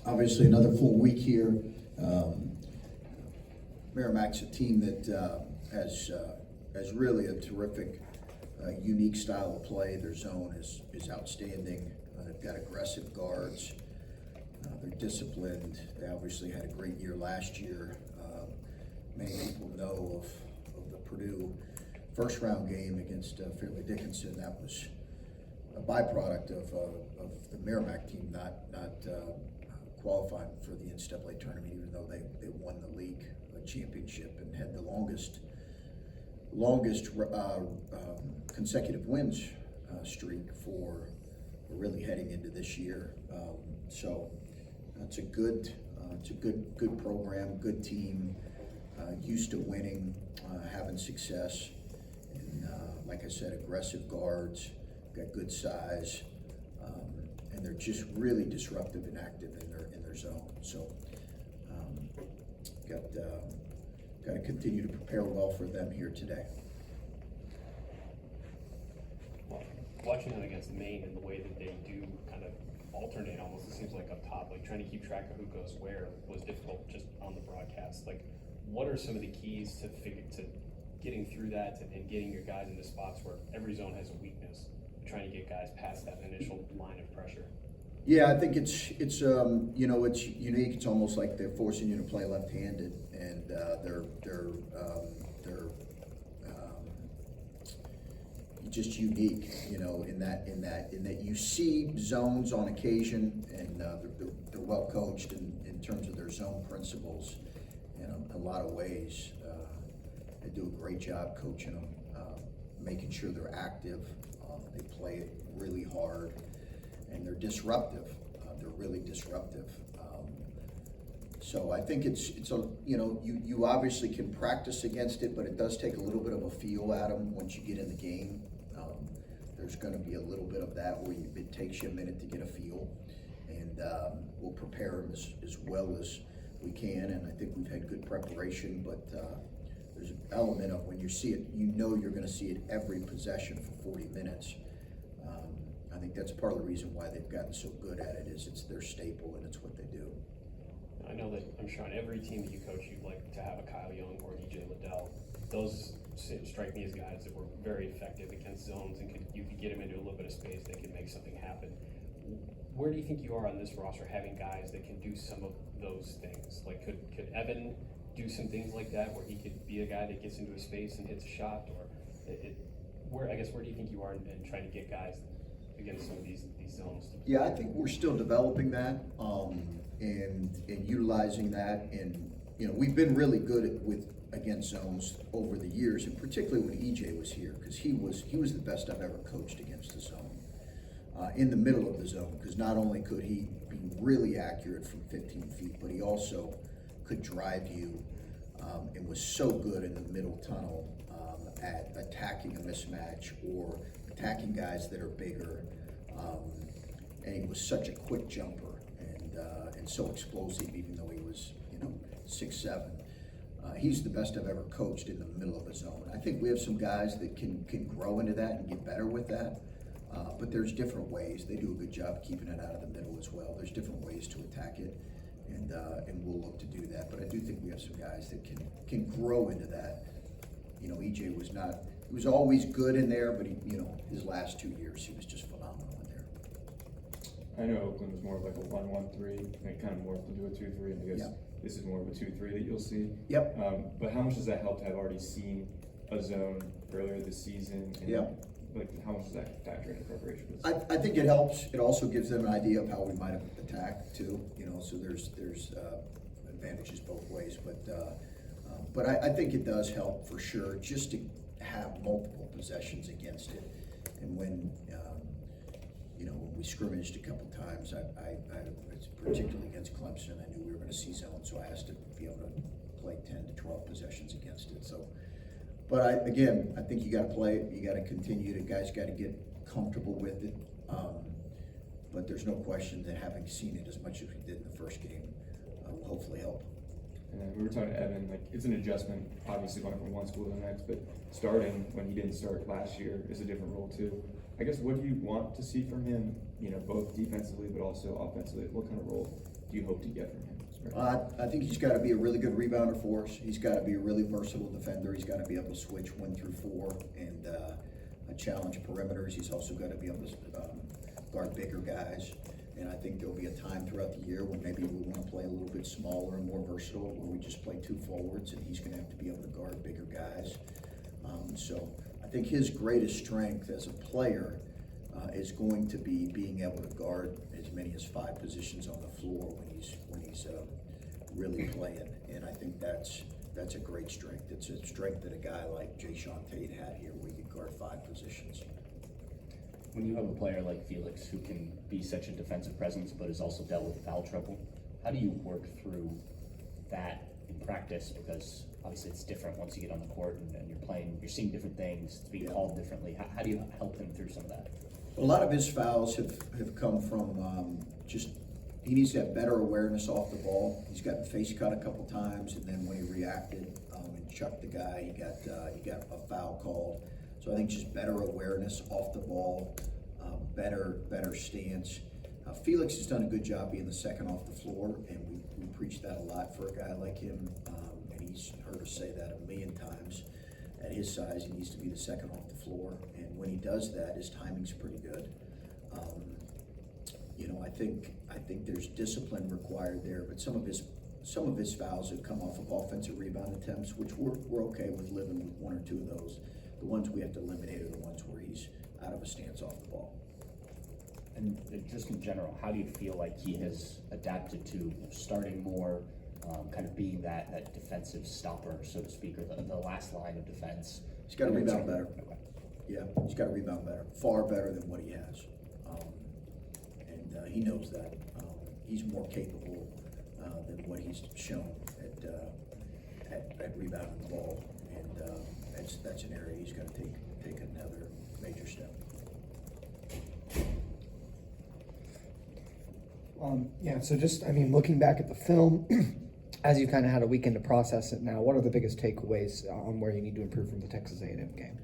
Obviously, another full week here. Merrimack's a team that has really a terrific, unique style of play. Their zone is outstanding. They've got aggressive guards. They're disciplined. They obviously had a great year last year. Many people know of the Purdue first round game against Fairleigh Dickinson. That was a byproduct of the Merrimack team not qualifying for the NCAA tournament, even though they won the league championship and had the longest consecutive wins streak for really heading into this year. So it's a good program, good team, used to winning, having success, and like I said, aggressive guards, got good size, and they're just really disruptive and active in their zone. So got to continue to prepare well for them here today. Watching them against Maine and the way that they do kind of alternate almost, it seems like up top, like trying to keep track of who goes where was difficult just on the broadcast. Like, what are some of the keys to getting through that and getting your guys into spots where every zone has a weakness, trying to get guys past that initial line of pressure? Yeah, I think it's unique. It's almost like they're forcing you to play left-handed, and they're just unique, in that you see zones on occasion, and they're well coached in terms of their zone principles. In a lot of ways, they do a great job coaching them, making sure they're active. They play it really hard, and they're disruptive. They're really disruptive. So I think it's you obviously can practice against it, but it does take a little bit of a feel at them once you get in the game. There's going to be a little bit of that where it takes you a minute to get a feel, and we'll prepare them as well as we can. And I think we've had good preparation, but there's an element of when you see it, you're going to see it every possession for 40 minutes. I think that's part of the reason why they've gotten so good at it, is it's their staple and it's what they do. I know that, I'm sure on every team that you coach, you'd like to have a Kyle Young or EJ Liddell. Those strike me as guys that were very effective against zones, and you could get them into a little bit of space, they could make something happen. Where do you think you are on this roster, having guys that can do some of those things? Like, could Evan do some things like that, where he could be a guy that gets into a space and hits a shot? Or where do you think you are in trying to get guys against some of these zones? Yeah, I think we're still developing that and utilizing that, and we've been really good against zones over the years, and particularly when EJ was here, because he was the best I've ever coached against the zone, in the middle of the zone, because not only could he be really accurate from 15 feet, but he also could drive you, and was so good in the middle tunnel at attacking a mismatch or attacking guys that are bigger, and he was such a quick jumper and so explosive, even though he was 6'7". He's the best I've ever coached in the middle of a zone. I think we have some guys that can grow into that and get better with that, but there's different ways. They do a good job keeping it out of the middle as well. There's different ways to attack it, and we'll look to do that. But I do think we have some guys that can grow into that. EJ was always good in there, but his last 2 years he was just phenomenal in there. I know Oakland was more of like a 1-1-3, and it kind of morphed into a 2-3, and I guess this is more of a 2-3 that you'll see. Yep. But how much does that help to have already seen a zone earlier this season? And like, how much does that factor into preparation? I think it helps. It also gives them an idea of how we might have attacked too. So there's advantages both ways, but I think it does help for sure, just to have multiple possessions against it. And when when we scrimmaged a couple times, I particularly against Clemson, I knew we were going to see zone, so I asked to be able to play 10 to 12 possessions against it. So, but I think you got to play it. You got to continue. The guys got to get comfortable with it. But there's no question that having seen it as much as we did in the first game will hopefully help. And we were talking to Evan, like, it's an adjustment, obviously going from one school to the next, but starting when he didn't start last year is a different role too. I guess, what do you want to see from him, both defensively but also offensively? What kind of role do you hope to get from him? I think he's got to be a really good rebounder for us. He's got to be a really versatile defender. He's got to be able to switch 1 through 4 and challenge perimeters. He's also got to be able to guard bigger guys. And I think there'll be a time throughout the year when maybe we want to play a little bit smaller and more versatile, where we just play 2 forwards, and he's going to have to be able to guard bigger guys. So I think his greatest strength as a player is going to be being able to guard as many as 5 positions on the floor when he's really playing. And I think that's a great strength. It's a strength that a guy like Jayshawn Tate had here, where he could guard 5 positions. When you have a player like Felix who can be such a defensive presence but has also dealt with foul trouble, how do you work through that in practice? Because obviously it's different once you get on the court and you're seeing different things, it's being called differently. How do you help him through some of that? A lot of his fouls have come from he needs to have better awareness off the ball. He's gotten face cut a couple times, and then when he reacted and chucked the guy, he got a foul called. So I think just better awareness off the ball, better stance. Felix has done a good job being the second off the floor, and we preach that a lot for a guy like him, and he's heard us say that 1,000,000 times. At his size, he needs to be the second off the floor, and when he does that, his timing's pretty good. I think there's discipline required there, but some of his fouls have come off of offensive rebound attempts, which we're okay with living with 1 or 2 of those. The ones we have to eliminate are the ones where he's out of a stance off the ball. And just in general, how do you feel like he has adapted to starting more, kind of being that defensive stopper, so to speak, or the last line of defense? He's got to rebound better. Okay. Yeah, he's got to rebound better, far better than what he has. And he knows that. He's more capable than what he's shown at rebounding the ball. And that's an area he's got to take another major step. So just, looking back at the film, as you kind of had a weekend to process it now, what are the biggest takeaways on where you need to improve from the Texas A&M game?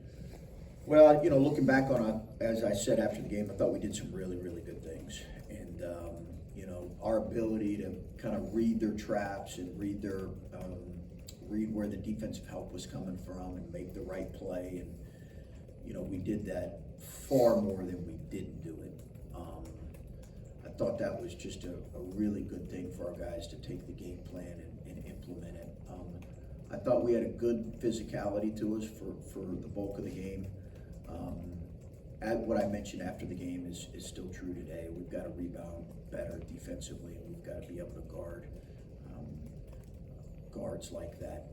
Well, looking back on it, as I said after the game, I thought we did some really, really good things. And, our ability to kind of read their traps and read where the defensive help was coming from and make the right play. And, we did that far more than we didn't do it. I thought that was just a really good thing for our guys to take the game plan and implement it. I thought we had a good physicality to us for the bulk of the game. What I mentioned after the game is still true today. We've got to rebound better defensively, and we've got to be able to guard guards like that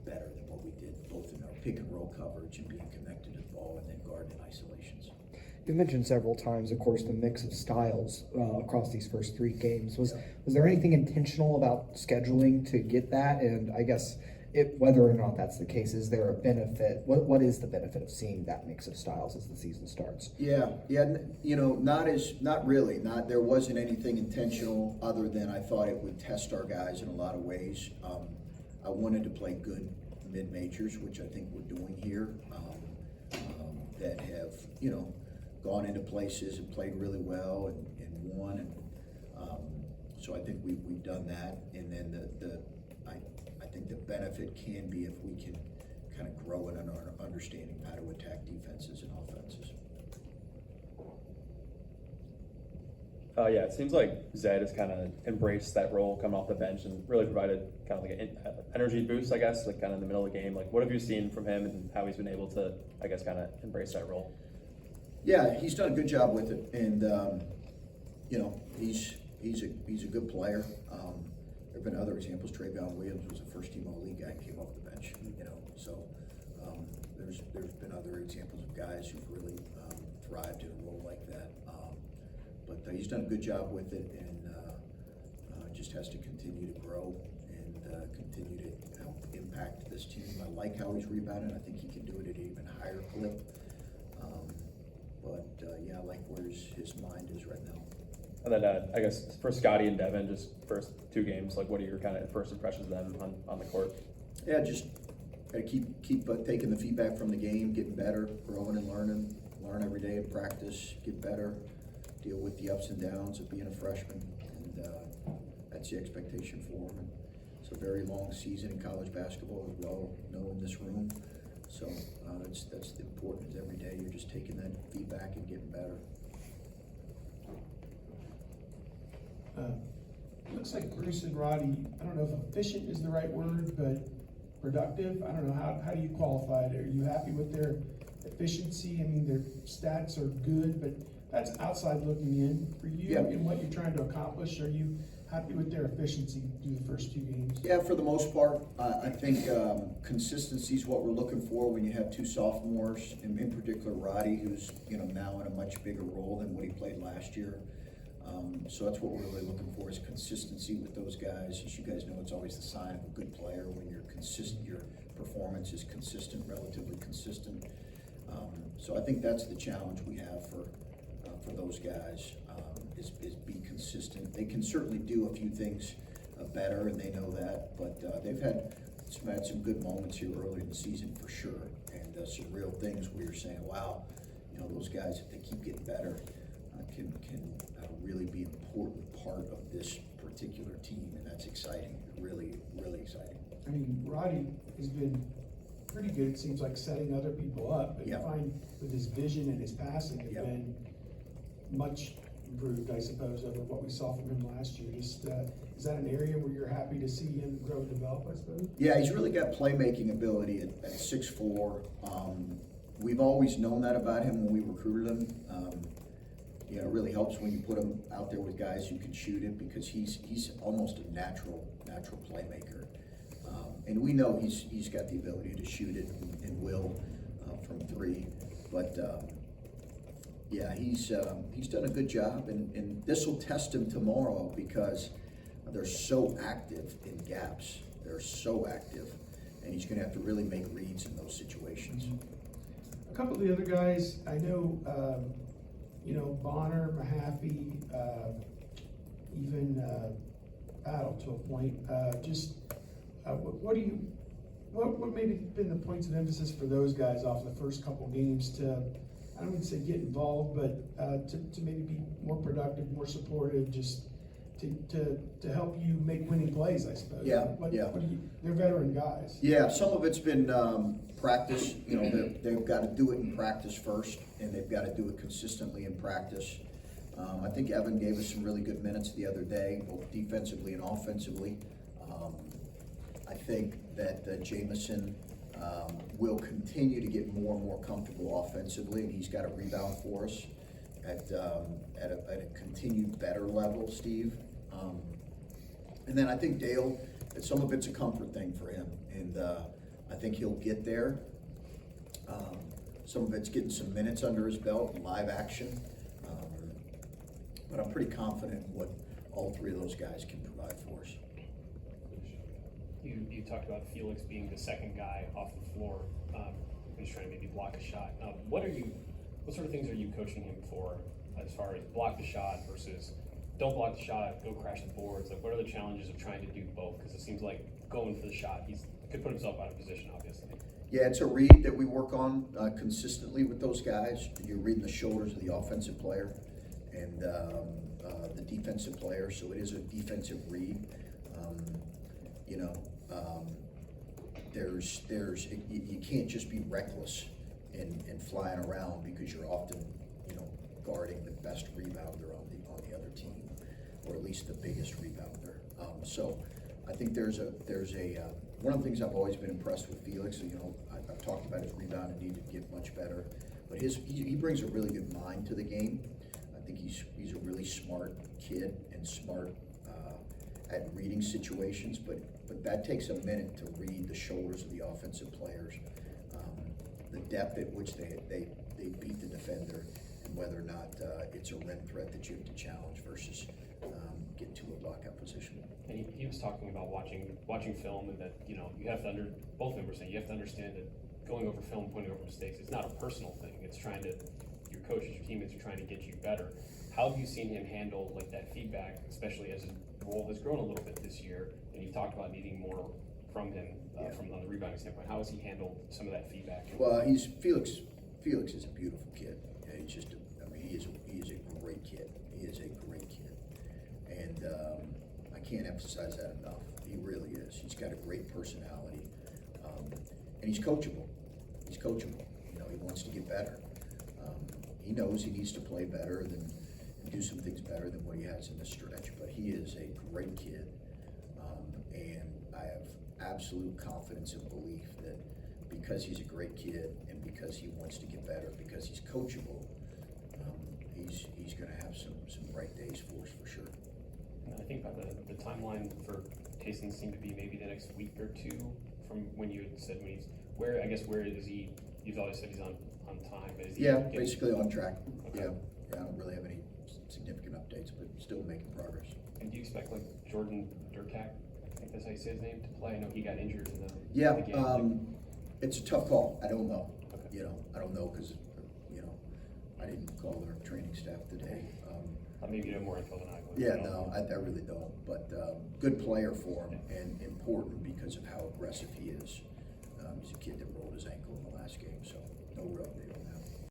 better than what we did, both in our pick and roll coverage and being connected to the ball, and then guarding in isolations. You've mentioned several times, of course, the mix of styles across these first 3 games. Was there anything intentional about scheduling to get that? And I guess whether or not that's the case, is there a benefit? What is the benefit of seeing that mix of styles as the season starts? Yeah. Not really. There wasn't anything intentional other than I thought it would test our guys in a lot of ways. I wanted to play good mid-majors, which I think we're doing here, that have, gone into places and played really well and won. And so I think we've done that. And then I think the benefit can be if we can kind of grow in our understanding how to attack defenses and offenses. It seems like Zed has kind of embraced that role coming off the bench and really provided kind of like an energy boost, I guess, like kind of in the middle of the game. Like, what have you seen from him and how he's been able to, I guess, kind of embrace that role? Yeah, he's done a good job with it, and he's a good player. There have been other examples. Zed Williams was a first-team All-League guy and came off the bench. So there's been other examples of guys who've really thrived in a role like that. But he's done a good job with it, and just has to continue to grow and continue to help impact this team. I like how he's rebounding. I think he can do it at an even higher clip. I like where his mind is right now. And then I guess for Scotty and Devin, just first 2 games, like what are your kind of first impressions of them on the court? Yeah, just gotta keep taking the feedback from the game, getting better, growing and learn every day in practice, get better, deal with the ups and downs of being a freshman, and that's the expectation for him. And it's a very long season in college basketball as well, know in this room. So that's the importance. Every day you're just taking that feedback and getting better. Looks like Bruce and Roddy, I don't know if efficient is the right word, but productive. I don't know, how do you qualify it? Are you happy with their efficiency? I mean, their stats are good, but that's outside looking in. For you Yep. and what you're trying to accomplish, are you happy with their efficiency through the first 2 games? Yeah, for the most part, I think consistency is what we're looking for when you have two sophomores, and in particular Roddy, who's now in a much bigger role than what he played last year. So that's what we're really looking for, is consistency with those guys. As you guys know, it's always the sign of a good player when you're consistent, your performance is consistent, relatively consistent. So I think that's the challenge we have for those guys, is be consistent. They can certainly do a few things better, and they know that, but they've had some good moments here early in the season for sure, and some real things where you're saying, wow, those guys, if they keep getting better, can really be an important part of this particular team, and that's exciting, really, really exciting. I mean, Roddy has been pretty good, it seems like, setting other people up, but you Yeah. find with his vision and his passing have Yeah. been much improved, I suppose, over what we saw from him last year. Just, is that an area where you're happy to see him grow and develop, I suppose? Yeah, he's really got playmaking ability at 6'4". We've always known that about him when we recruited him. It really helps when you put him out there with guys who can shoot it, because he's almost a natural playmaker. And we know he's got the ability to shoot it and will from three. But yeah, he's done a good job, and this will test him tomorrow because they're so active in gaps. They're so active, and he's going to have to really make reads in those situations. A couple of the other guys, I know, Bonner, Mahaffey, even Battle to a point. What maybe been the points of emphasis for those guys off the first couple games to, I don't want to say get involved, but to maybe be more productive, more supportive, just to help you make winning plays, I suppose. Yeah, They're veteran guys. Yeah, some of it's been practice. They've got to do it in practice first, and they've got to do it consistently in practice. I think Evan gave us some really good minutes the other day, both defensively and offensively. I think that Jamison will continue to get more and more comfortable offensively, and he's got a rebound for us at a continued better level, Steve. And then I think Dale, some of it's a comfort thing for him, and I think he'll get there. Some of it's getting some minutes under his belt, live action. But I'm pretty confident in what all three of those guys can provide for us. You talked about Felix being the second guy off the floor, who's trying to maybe block a shot. What sort of things are you coaching him for, as far as block the shot versus don't block the shot, go crash the boards? Like, what are the challenges of trying to do both? Because it seems like going for the shot, he could put himself out of position, obviously. Yeah, it's a read that we work on consistently with those guys. You're reading the shoulders of the offensive player and the defensive player, so it is a defensive read. You can't just be reckless and flying around, because you're often guarding the best rebounder on the other team, or at least the biggest rebounder. So I think there's a one of the things I've always been impressed with Felix. I've talked about his rebound and needed to get much better, but he brings a really good mind to the game. I think he's a really smart kid and smart at reading situations, but that takes a minute to read the shoulders of the offensive players, the depth at which they beat the defender, and whether or not it's a rim threat that you have to challenge versus get to a lockout position. And he was talking about watching film, and that you have to both members saying you have to understand that going over film, pointing over mistakes, it's not a personal thing. It's your coaches, your teammates are trying to get you better. How have you seen him handle like that feedback, especially as his role has grown a little bit this year, and you talked about needing more from him from on the rebounding standpoint? How has he handled some of that feedback? Well, Felix is a beautiful kid. Yeah, he is a great kid. He is a great kid, and I can't emphasize that enough. He really is. He's got a great personality, and he's coachable. He's coachable. You know, he wants to get better. He knows he needs to play better and do some things better than what he has in the stretch. But he is a great kid, and I have absolute confidence and belief that because he's a great kid and because he wants to get better, because he's coachable, he's going to have some bright days for us for sure. And I think about the timeline for Taysom seemed to be maybe the next week or two from when you had said when he's where is he? You've always said he's on time, but is he? Yeah, basically on track. Okay. Yeah, I don't really have any significant updates, but still making progress. And do you expect like Jordan Durak, I think that's how you say his name, to play? I know he got injured in the Yeah, the game. it's a tough call. I don't know. Okay. You know, I don't know because, you know, I didn't call our training staff today. Maybe you know more info than I would. Yeah, no, I really don't. But good player for him and important because of how aggressive he is. He's a kid that rolled his ankle in the last game, so no real update on that.